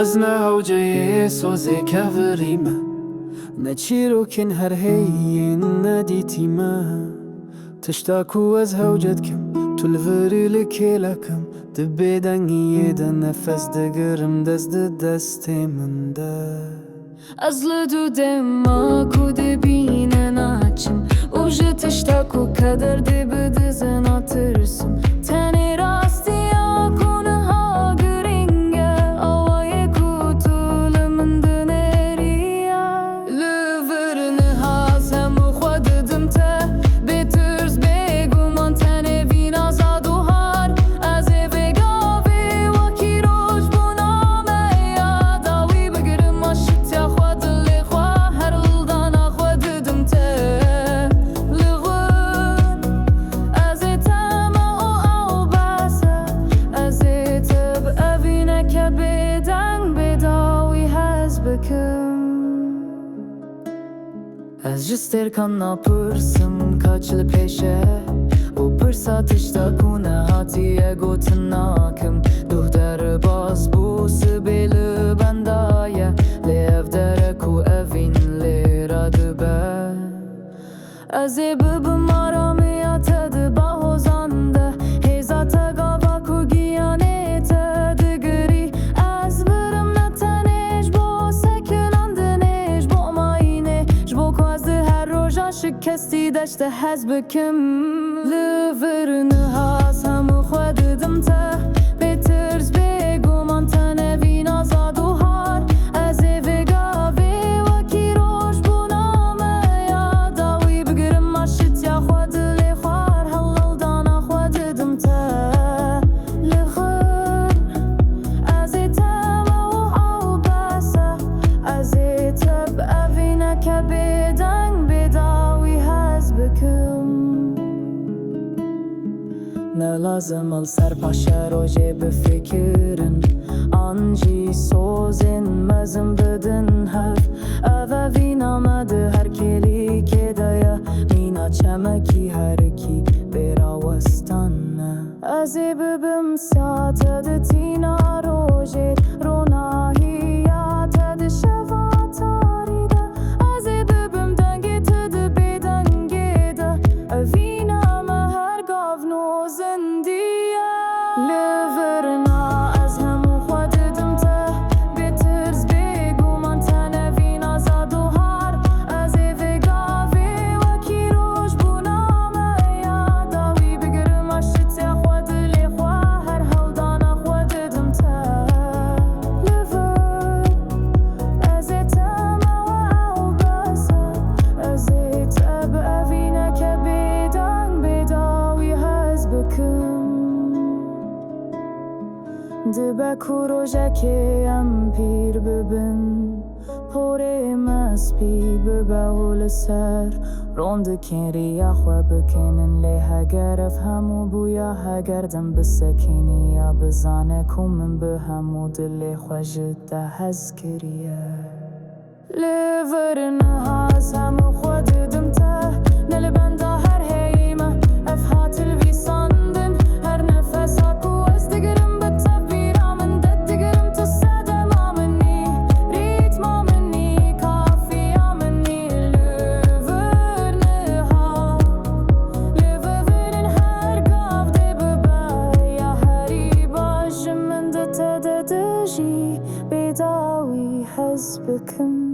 مزنا هوجي سوزي كافريما نتشيروكن هر هين ناديتي ما تشتاكو از هوجدكم تلفري لكيلكم دبي دنگي دا نفس دگرم دست دستي من دا أزلدو دماكو دبين ناچم وجه تشتاكو كدر دي بدزن atırsın Teni rastya konuha gringe Avaya kutulumundun eriya Lüvürünü hazem uxvadıdım te Betürz beguman tene vina zaduhar Az eve gavi vaki roj buname Ya davi bigrim aşıt ya xvadı lexva Her ldan axvadıdım te Az jister kan napırsım kaçlı peşe Bu pırsat işte kuna hatiye gotunakım Duhdar bas bu sibili bendaya Levdere ku evin leradı be Az ebibim aramaya tadı bahozandı Hezata gava ku giyane tadı gri Az birim netanej bo sekilandinej bo mayne Jbo kwazdı her roja şikesti deşte hezbikim Lüvürünü hasam uxvadıdım te Betirz beguman tene vina zaduhar Az eve gavi vaki roj buname Ya davi bigrim aşıt ya xvadı lexvar Halaldan axvadıdım te Lexır Az etem o albasa Az eteb evine kebeden bedavi hezbikim Ne lazım al serpaşa roje befikirin Anji sozin mezim bedin hev Eve vinamadı her keli kedaya Mina çemeki her ki beravastane Az ebibim saatadı tina roje Ronahiya tadı şevatarida Az ebibim denge tadı bedengeda Evinama her gavno zindiya Lüvürna az hem uxvadıdım te Betirz beguman tene vina zaduhar Az eve gavi vaki roj buname Ya davi bigrim aşıt ya xvadı lexva Her haldan axvadıdım te Lüvür Az etem o basa Az eteb evine kebeden bedavi hezbikim Dibe ku rojeke em pir bibin Pore mespi bibe hol ser Rondikên riya xwe bikinin lê heger ev hemû bûya hegerdin bisekîniya Bizane ku min bi hemû dilê xwe ji te hez kiriye Lêvirin has hemû xwedidim te Ne li benda her heyîme ev hatil vî sandin Her nefesa ku ez digirim bi tevîra min det digirim tu sedema minî Rîtma minî kafiya minî Lêvir niha Lêvirin her gav dê bibe Ya herî baş ji min de te de dijî Bêdawî hez bikim